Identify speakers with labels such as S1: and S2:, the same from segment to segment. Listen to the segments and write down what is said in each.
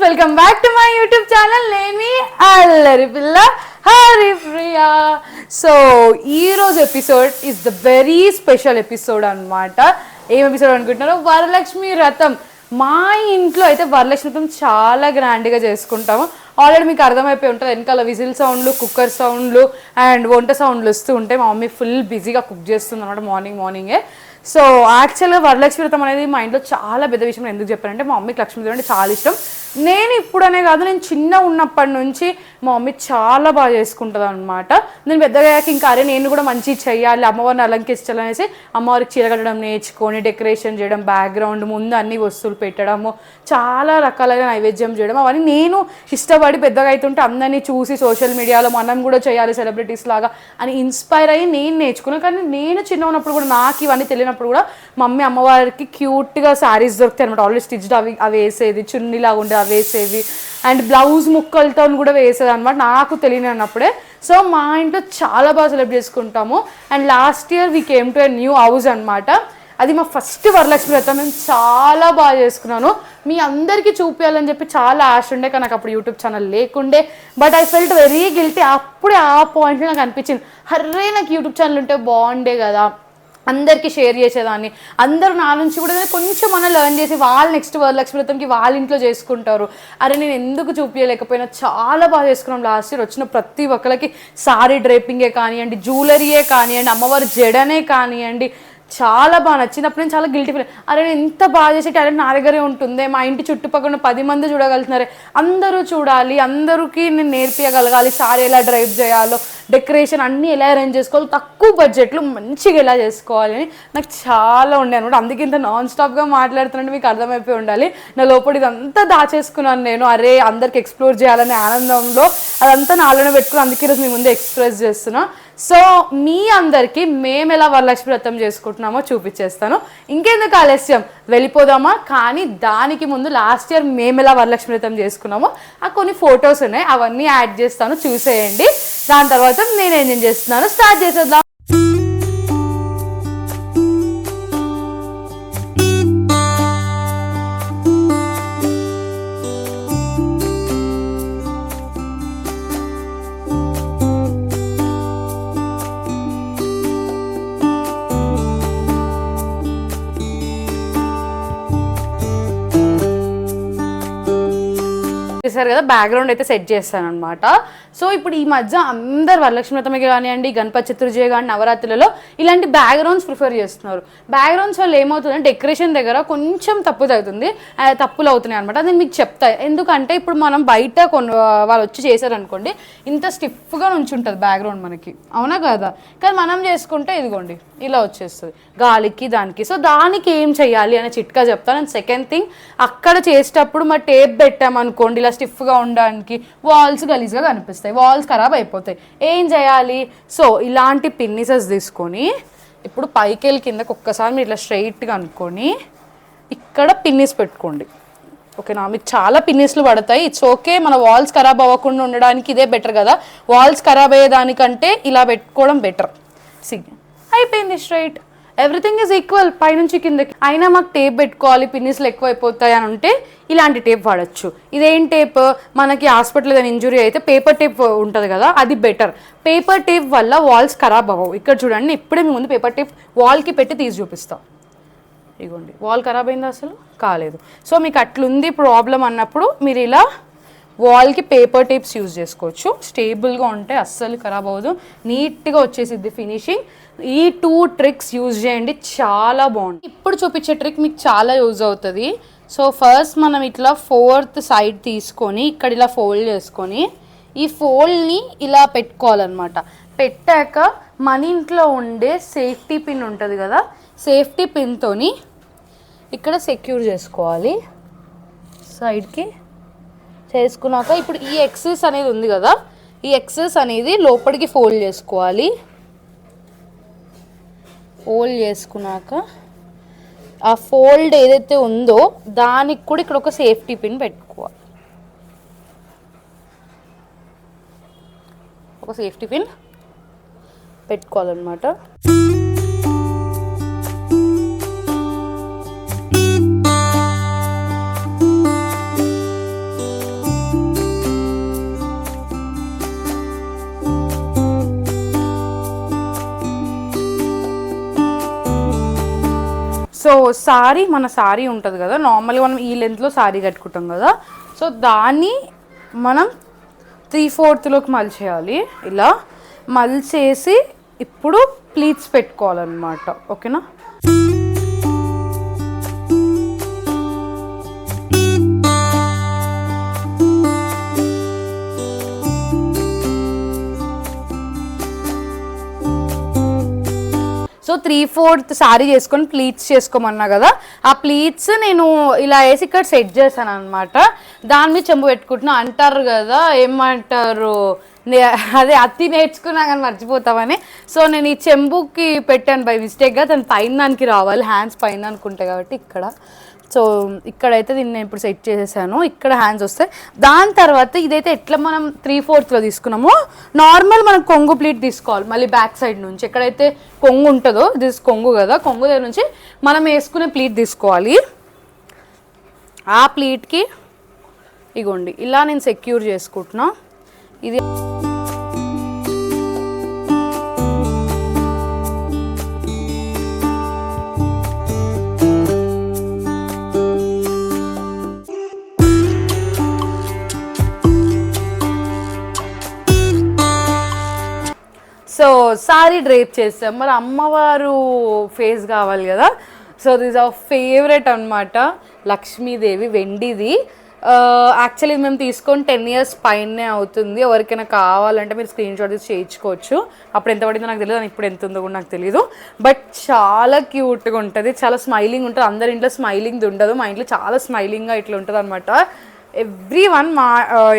S1: Welcome back to my YouTube channel. నేమి అల్లరి పిల్ల హరిప్రియ. సో ఈరోజు episode is the very special episode అనమాట. ఏం ఎపిసోడ్ అనుకుంటున్నారో, వరలక్ష్మి వ్రతం. మా ఇంట్లో అయితే వరలక్ష్మి వ్రతం చాలా గ్రాండ్గా చేసుకుంటాము. ఆల్రెడీ మీకు అర్థమైపోయి ఉంటుంది, వెనకాల విజిల్ సౌండ్లు, కుక్కర్ సౌండ్లు అండ్ వంట సౌండ్లు వస్తూ ఉంటాయి. మా మమ్మీ ఫుల్ బిజీగా కుక్ చేస్తుంది అనమాట మార్నింగే. సో యాక్చువల్గా వరలక్ష్మి వ్రతం అనేది మా ఇంట్లో చాలా పెద్ద విషయం. ఎందుకు చెప్పానంటే మా మమ్మీకి లక్ష్మీదేవి అంటే చాలా ఇష్టం. నేను ఇప్పుడనే కాదు, నేను చిన్న ఉన్నప్పటి నుంచి మా మమ్మీ చాలా బాగా చేసుకుంటుంది అనమాట. నేను పెద్దగా ఇంకా అరే నేను కూడా మంచిగా చెయ్యాలి, అమ్మవారిని అలంకరించాలనేసి అమ్మవారికి చీర కట్టడం నేర్చుకొని, డెకరేషన్ చేయడం, బ్యాక్గ్రౌండ్ ముందు అన్ని వస్తువులు పెట్టడము, చాలా రకాలుగా నైవేద్యం చేయడం, అవన్నీ నేను ఇష్టపడి పెద్దగా అవుతుంటే అందరినీ చూసి సోషల్ మీడియాలో మనం కూడా చేయాలి సెలబ్రిటీస్ లాగా అని ఇన్స్పైర్ అయ్యి నేను నేర్చుకున్నాను. కానీ నేను చిన్న ఉన్నప్పుడు కూడా నాకు ఇవన్నీ తెలియనప్పుడు కూడా మమ్మీ అమ్మవారికి క్యూట్గా శారీస్ దొరుకుతాయి అనమాట. ఆల్రెడీ స్టిచ్డ్ అవి వేసేది, చున్నీలాగా ఉండే అవి వేసేది అండ్ బ్లౌజ్ ముక్కలతో కూడా వేసేది అనమాట, నాకు తెలియనప్పుడే. సో మా ఇంట్లో చాలా బాగా సెలబ్రేట్ చేసుకుంటాము. And last year we came to a new house అనమాట. అది మా ఫస్ట్ వరలక్ష్మి వ్రతం. నేను చాలా బాగా చేసుకున్నాను. మీ అందరికీ చూపించాలని చెప్పి చాలా ఆశ ఉండే, కానీ నాకు అప్పుడు యూట్యూబ్ ఛానల్ లేకుండే. But I felt very guilty. అప్పుడే ఆ పాయింట్లో నాకు అనిపించింది, హర్రే నాకు యూట్యూబ్ ఛానల్ ఉంటే బాగుండే కదా, అందరికీ షేర్ చేసేదాన్ని. అందరూ నా నుంచి కూడా కొంచెం మనం లెర్న్ చేసి వాళ్ళు నెక్స్ట్ వరలక్ష్మి వ్రతంకి వాళ్ళ ఇంట్లో చేసుకుంటారు. అరే నేను ఎందుకు చూపించలేకపోయినా, చాలా బాగా చేసుకున్నాం. లాస్ట్ ఇయర్ వచ్చిన ప్రతి ఒక్కరికి సారీ డ్రేపింగే కానివ్వండి, జ్యువెలరీయే కానివ్వండి, అమ్మవారి జడనే కానివ్వండి, చాలా బాగా నచ్చింది. అప్పుడు నేను చాలా గిల్టీ ఫీల్. అరే నేను ఎంత బాగా చేసే టాలెంట్ నా దగ్గరే ఉంటుంది, మా ఇంటి చుట్టుపక్కల 10 మంది చూడగలుగుతున్నారే, అందరూ చూడాలి, అందరికీ నేను నేర్పించగలగాలి, సారీ ఎలా డ్రైవ్ చేయాలో, డెకరేషన్ అన్నీ ఎలా అరేంజ్ చేసుకోవాలి, తక్కువ బడ్జెట్లో మంచిగా ఎలా చేసుకోవాలి అని నాకు చాలా ఉండే అనమాట. అందుకే ఇంత నాన్ స్టాప్గా మాట్లాడుతున్నట్టు మీకు అర్థమైపోయి ఉండాలి. నా లోపల ఇదంతా దాచేసుకున్నాను నేను. అరే అందరికి ఎక్స్ప్లోర్ చేయాలనే ఆనందంలో అదంతా నాలోనే పెట్టుకుని అందుకే ఈరోజు మీ ముందు ఎక్స్ప్రెస్ చేస్తున్నా. సో మీ అందరికీ మేము ఎలా వరలక్ష్మి వ్రతం చేసుకుంటున్నామో చూపించేస్తాను. ఇంకెందుకు ఆలస్యం, వెళ్ళిపోదామా? కానీ దానికి ముందు లాస్ట్ ఇయర్ మేము ఎలా వరలక్ష్మి వ్రతం చేసుకున్నామో ఆ కొన్ని ఫొటోస్ ఉన్నాయి, అవన్నీ యాడ్ చేస్తాను, చూసేయండి. దాని తర్వాత నేను ఏం చేస్తున్నాను స్టార్ట్ చేసేద్దాం. చేశారు కదా, బ్యాక్గ్రౌండ్ అయితే సెట్ చేస్తాను అనమాట. సో ఇప్పుడు ఈ మధ్య అందరు వరలక్ష్మి వ్రతమే కానివ్వండి, గణపతి చతుర్థి కానీ, నవరాత్రులలో ఇలాంటి బ్యాక్గ్రౌండ్స్ ప్రిఫర్ చేస్తున్నారు. బ్యాక్గ్రౌండ్స్ వల్ల ఏమవుతుందంటే డెకరేషన్ దగ్గర కొంచెం తప్పులు అవుతున్నాయి అనమాట. అది మీకు చెప్తా. ఎందుకంటే ఇప్పుడు మనం బయట వాళ్ళు వచ్చి చేశారనుకోండి, ఇంత స్టిఫ్గా నుంచి ఉంటుంది బ్యాక్గ్రౌండ్ మనకి, అవునా కదా? కానీ మనం చేసుకుంటే ఇదిగోండి ఇలా వచ్చేస్తుంది గాలికి దానికి. సో దానికి ఏం చెయ్యాలి అనే చిట్కా చెప్తాను. అండ్ సెకండ్ థింగ్, అక్కడ చేసేటప్పుడు మా టేప్ పెట్టామనుకోండి ఇలా స్టిఫ్గా ఉండడానికి, వాల్స్ గలీజ్గా కనిపిస్తాయి, వాల్స్ ఖరాబ్ అయిపోతాయి. ఏం చేయాలి? సో ఇలాంటి పిన్నిసెస్ తీసుకొని ఇప్పుడు పైకెళ్ళి కిందకి ఒక్కసారి మీరు ఇట్లా స్ట్రైట్గా అనుకొని ఇక్కడ పిన్నిస్ పెట్టుకోండి. ఓకేనా? మీకు చాలా పిన్నిస్లు పడతాయి, ఇట్స్ ఓకే. మన వాల్స్ ఖరాబ్ అవ్వకుండా ఉండడానికి ఇదే బెటర్ కదా. వాల్స్ ఖరాబ్ అయ్యేదానికంటే ఇలా పెట్టుకోవడం బెటర్. అయిపోయింది, స్ట్రైట్. ఎవ్రీథింగ్ ఈజ్ ఈక్వల్ పైనుంచి కిందకి. అయినా మాకు టేప్ పెట్టుకోవాలి, పిన్నిస్లు ఎక్కువ అయిపోతాయి అని ఉంటే ఇలాంటి టేప్ వాడచ్చు. ఇదేం టేప్, మనకి హాస్పిటల్ ఏదైనా ఇంజురీ అయితే పేపర్ టేప్ ఉంటుంది కదా, అది బెటర్. పేపర్ టేప్ వల్ల వాల్స్ ఖరాబ్ అవ్వవు. ఇక్కడ చూడండి, ఇప్పుడే మీ ముందు పేపర్ టేప్ వాల్కి పెట్టి తీసి చూపిస్తాం. ఇగోండి, వాల్ ఖరాబ్ అయిందా? అసలు కాలేదు. సో మీకు అట్లుంది ప్రాబ్లం అన్నప్పుడు మీరు ఇలా వాల్కి పేపర్ టేప్స్ యూజ్ చేసుకోవచ్చు. స్టేబుల్గా ఉంటే అస్సలు ఖరాబ్ అవ్వదు, నీట్గా వచ్చేసిద్ది ఫినిషింగ్. ఈ 2 ట్రిక్స్ యూజ్ చేయండి, చాలా బాగుంది. ఇప్పుడు చూపించే ట్రిక్ మీకు చాలా యూజ్ అవుతుంది. సో ఫస్ట్ మనం ఇట్లా 4th సైడ్ తీసుకొని ఇక్కడ ఇలా ఫోల్డ్ చేసుకొని ఈ ఫోల్డ్ని ఇలా పెట్టుకోవాలన్నమాట. పెట్టాక మన ఇంట్లో ఉండే సేఫ్టీ పిన్ ఉంటుంది కదా, సేఫ్టీ పిన్తోని ఇక్కడ సెక్యూర్ చేసుకోవాలి. సైడ్కి చేసుకున్నాక ఇప్పుడు ఈ ఎక్సెస్ అనేది ఉంది కదా, ఈ ఎక్సెస్ అనేది లోపలికి ఫోల్డ్ చేసుకోవాలి. ఫోల్డ్ చేసుకున్నాక ఆ ఫోల్డ్ ఏదైతే ఉందో దానికి కూడా ఇక్కడ ఒక సేఫ్టీ పిన్ పెట్టుకోవాలి. ఒక సేఫ్టీ పిన్ పెట్టుకోవాలన్నమాట. సారీ, మన సారీ ఉంటుంది కదా, నార్మల్గా మనం ఈ లెంత్లో సారీ కట్టుకుంటాం కదా, సో దాన్ని మనం 3/4 మలిచేయాలి. ఇలా మలిచేసి ఇప్పుడు ప్లీట్స్ పెట్టుకోవాలన్నమాట. ఓకేనా? సో 3/4 సారీ చేసుకొని ప్లీట్స్ చేసుకోమన్నా కదా, ఆ ప్లీట్స్ నేను ఇలా వేసి ఇక్కడ సెట్ చేశాను అనమాట. దాని మీద చెంబు పెట్టుకుంటున్నా. అంటారు కదా, ఏమంటారు, అదే అతి నేర్చుకున్నా కానీ మర్చిపోతామని. సో నేను ఈ చెంబుకి పెట్టాను బై మిస్టేక్గా. దాని పైన దానికి రావాలి, హ్యాండ్స్ పైన అనుకుంటాయి కాబట్టి ఇక్కడ. సో ఇక్కడైతే దీన్ని నేను ఇప్పుడు సెట్ చేసేసాను. ఇక్కడ హ్యాండ్స్ వస్తాయి. దాని తర్వాత ఇదైతే ఎట్లా మనం 3/4 తీసుకున్నామో నార్మల్ మనం కొంగు ప్లీట్ తీసుకోవాలి. మళ్ళీ బ్యాక్ సైడ్ నుంచి ఎక్కడైతే కొంగు ఉంటుందో, దిస్ కొంగు కదా, కొంగు దగ్గర నుంచి మనం వేసుకునే ప్లీట్ తీసుకోవాలి. ఆ ప్లీట్కి ఇగోండి ఇలా నేను సెక్యూర్ చేసుకుంటున్నా. ఇది సో సారీ డ్రేప్ చేస్తాం. మరి అమ్మవారు ఫేస్ కావాలి కదా, సో దిస్ అవర్ ఫేవరెట్ అనమాట, లక్ష్మీదేవి, వెండిది. యాక్చువల్లీ మేము తీసుకొని 10 years పైనే అవుతుంది. ఎవరికైనా కావాలంటే మీరు స్క్రీన్ షాట్ తీసి చేయించుకోవచ్చు. అప్పుడు ఎంత పడిందో నాకు తెలియదు, ఇప్పుడు ఎంత ఉందో కూడా నాకు తెలియదు. బట్ చాలా క్యూట్గా ఉంటుంది, చాలా స్మైలింగ్ ఉంటుంది. అందరి ఇంట్లో స్మైలింగ్ ఉండదు, మా ఇంట్లో చాలా స్మైలింగ్గా ఇట్లా ఉంటుంది అనమాట. ఎవ్రీవన్ మా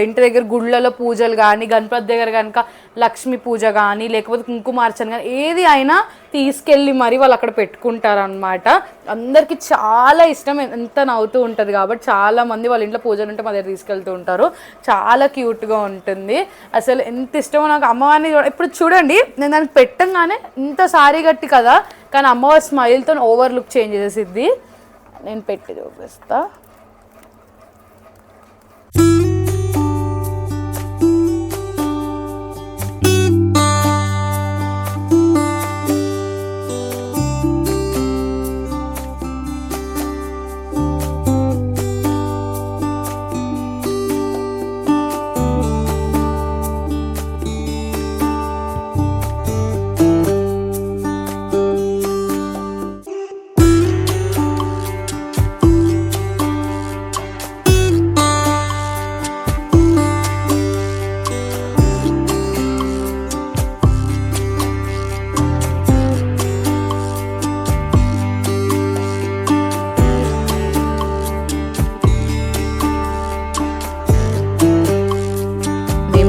S1: ఇంటి దగ్గర గుళ్ళలో పూజలు కానీ, గణపతి దగ్గర కనుక లక్ష్మీ పూజ కానీ, లేకపోతే కుంకుమార్చన కానీ ఏది అయినా తీసుకెళ్ళి మరి వాళ్ళు అక్కడ పెట్టుకుంటారనమాట. అందరికీ చాలా ఇష్టం, ఎంత నవ్వుతూ ఉంటుంది కాబట్టి చాలామంది వాళ్ళ ఇంట్లో పూజలు ఉంటే మా దగ్గర తీసుకెళ్తూ ఉంటారు. చాలా క్యూట్గా ఉంటుంది, అసలు ఎంత ఇష్టమో నాకు అమ్మవారిని. ఇప్పుడు చూడండి, నేను దాన్ని పెట్టంగానే ఇంత సారీ కట్టి కదా, కానీ అమ్మవారి స్మైల్తో ఓవర్ లుక్ చేంజ్ చేసేసిద్ది. నేను పెట్టి చూపిస్తా.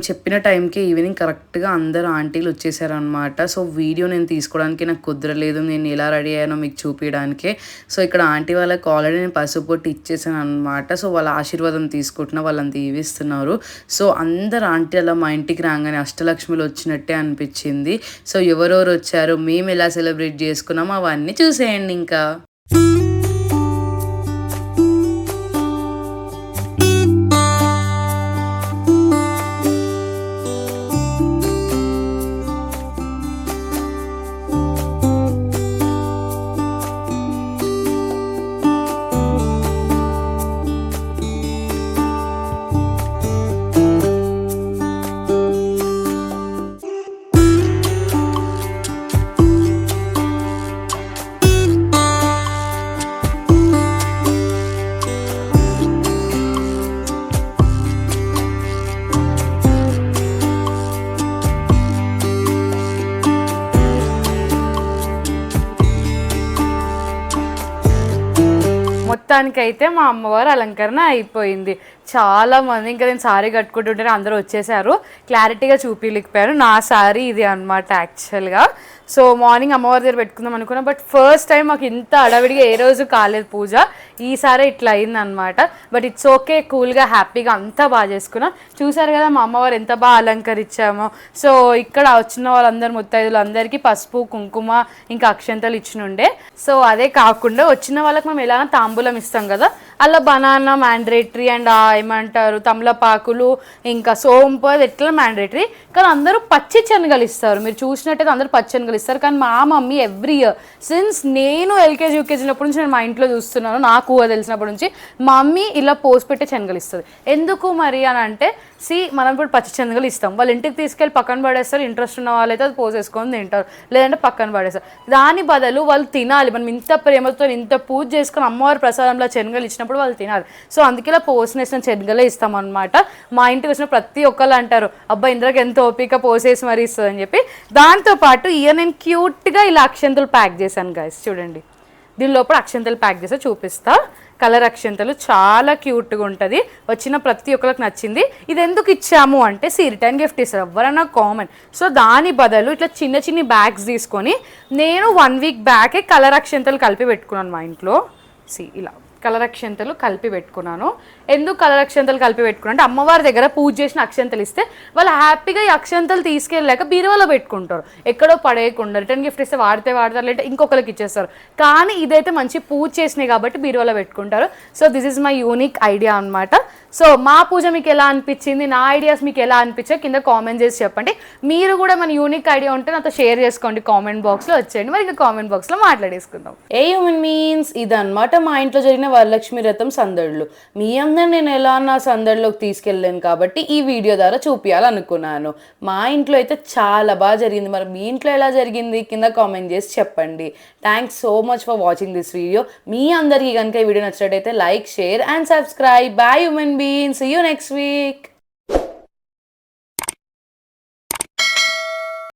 S1: చెప్పిన టైంకి ఈవినింగ్ కరెక్ట్గా అందరు ఆంటీలు వచ్చేసారనమాట. సో వీడియో నేను తీసుకోవడానికి నాకు కుదరలేదు, నేను ఎలా రెడీ అయ్యానో మీకు చూపించడానికే. సో ఇక్కడ ఆంటీ వాళ్ళకి ఆల్రెడీ నేను పసుపు పొట్టు ఇచ్చేసాను అనమాట. సో వాళ్ళ ఆశీర్వాదం తీసుకుంటున్నా, వాళ్ళని దీవిస్తున్నారు. సో అందరు ఆంటీ అలా మా ఇంటికి రాగానే అష్టలక్ష్మిలు వచ్చినట్టే అనిపించింది. సో ఎవరెవరు వచ్చారు, మేము ఎలా సెలబ్రేట్ చేసుకున్నామో అవన్నీ చూసేయండి. ఇంకా మొత్తానికైతే మా అమ్మవారు అలంకరణ అయిపోయింది. చాలామంది ఇంకా నేను సారీ కట్టుకుంటుంటేనే అందరూ వచ్చేసారు, క్లారిటీగా చూపించలేకపోయాను. నా సారీ ఇది అనమాట యాక్చువల్గా. సో మార్నింగ్ అమ్మవారి దగ్గర పెట్టుకుందాం అనుకున్నా, బట్ ఫస్ట్ టైం మాకు ఇంత అడవిడిగా ఏ రోజు కాలేదు పూజ, ఈసారి ఇట్లా అయిందనమాట. బట్ ఇట్స్ ఓకే, కూల్గా హ్యాపీగా అంతా బాగా చేసుకున్నాం. చూసారు కదా మా అమ్మవారు ఎంత బాగా అలంకరించామో. సో ఇక్కడ వచ్చిన వాళ్ళందరూ ముత్తైదులు అందరికీ పసుపు కుంకుమ ఇంకా అక్షంతలు ఇచ్చినుండే. సో అదే కాకుండా వచ్చిన వాళ్ళకి మేము ఎలా తాంబూలం ఇస్తాం కదా, అలా బనానా మ్యాండేటరీ అండ్ ఏమంటారు తమలపాకులు ఇంకా సోంపు అది ఎట్లా మ్యాండేటరీ. కానీ అందరూ పచ్చి శనగలు ఇస్తారు, మీరు చూసినట్టయితే అందరూ పచ్చి శనగలు ఇస్తారు. కానీ మా మమ్మీ ఎవ్రీ ఇయర్ సిన్స్ నేను ఎల్కేజీ యూకేజీనప్పటి నుంచి నేను మా ఇంట్లో చూస్తున్నాను, నాకు తెలిసినప్పటి నుంచి మా మమ్మీ ఇలా పోసి పెట్టే శనగలు ఇస్తుంది. ఎందుకు మరి అని అంటే మనం ఇప్పుడు పచ్చి శనగలు ఇస్తాం, వాళ్ళ ఇంటికి తీసుకెళ్ళి పక్కన పడేస్తారు, ఇంట్రెస్ట్ ఉన్న వాళ్ళైతే అది పోసేసుకొని తింటారు, లేదంటే పక్కన పడేస్తారు. దాని బదులు వాళ్ళు తినాలి, మనం ఇంత ప్రేమతో ఇంత పూజ చేసుకొని అమ్మవారి ప్రసాదంలో శనగలు ఇచ్చినప్పుడు వాళ్ళు తినాలి. సో అందుకే ఇలా పోసినేసిన శనగలే ఇస్తాం అనమాట. మా ఇంటికి వచ్చిన ప్రతి ఒక్కళ్ళు అంటారు, అబ్బాయి ఇంద్రకి ఎంత ఓపిక పోసేసి మరి ఇస్తుంది అని చెప్పి. దాంతోపాటు నేను క్యూట్గా ఇలా అక్షంతలు ప్యాక్ చేశాను గైస్, చూడండి. దీని లోపల అక్షంతలు ప్యాక్ చేస్తే చూపిస్తా. కలర్ అక్షంతలు చాలా క్యూట్గా ఉంటుంది, వచ్చిన ప్రతి ఒక్కరికి నచ్చింది. ఇది ఎందుకు ఇచ్చాము అంటే రిటర్న్ గిఫ్ట్ ఇస్తారు ఎవరైనా కామన్. సో దాని బదులు ఇట్లా చిన్న చిన్న బ్యాగ్స్ తీసుకొని నేను 1 వీక్ బ్యాకే కలర్ అక్షంతలు కలిపి పెట్టుకున్నాను మా ఇంట్లో. ఇలా కలర్ అక్షంతలు కలిపి పెట్టుకున్నాను. ఎందుకు కలర్ అక్షంతలు కలిపి పెట్టుకున్నాను అంటే అమ్మవారి దగ్గర పూజ చేసిన అక్షంతలు ఇస్తే వాళ్ళు హ్యాపీగా ఈ అక్షంతలు తీసుకెళ్ళాక బీరువాలో పెట్టుకుంటారు, ఎక్కడో పడేయకుండా. రిటర్న్ గిఫ్ట్ ఇస్తే వాడతారు, లేదంటే ఇంకొకరికి ఇచ్చేస్తారు. కానీ ఇదైతే మంచి పూజ చేసినాయి కాబట్టి బీరువాలో పెట్టుకుంటారు. So this is my unique idea అనమాట. సో మా పూజ మీకు ఎలా అనిపించింది, నా ఐడియాస్ మీకు ఎలా అనిపించాయి కింద కామెంట్ చేసి చెప్పండి. మీరు కూడా మన యూనిక్ ఐడియా ఉంటే నాతో షేర్ చేసుకోండి, కామెంట్ బాక్స్లో వచ్చేయండి. మరి ఇంకా కామెంట్ బాక్స్లో మాట్లాడేసుకుందాం. ఏ హ్యూమన్ మీన్స్ ఇదన్నమాట మా ఇంట్లో జరిగిన వరలక్ష్మి వ్రతం సందడులు. మీ అందరు నేను ఎలా నా సందడిలోకి తీసుకెళ్ళాను కాబట్టి ఈ వీడియో ద్వారా చూపించాలనుకున్నాను. మా ఇంట్లో అయితే చాలా బాగా జరిగింది. మరి మీ ఇంట్లో ఎలా జరిగింది కింద కామెంట్ చేసి చెప్పండి. Thanks so much for watching this video. మీ అందరికీ కనుక ఈ వీడియో నచ్చినట్టయితే like, share and subscribe. Bye human beings, see you next week.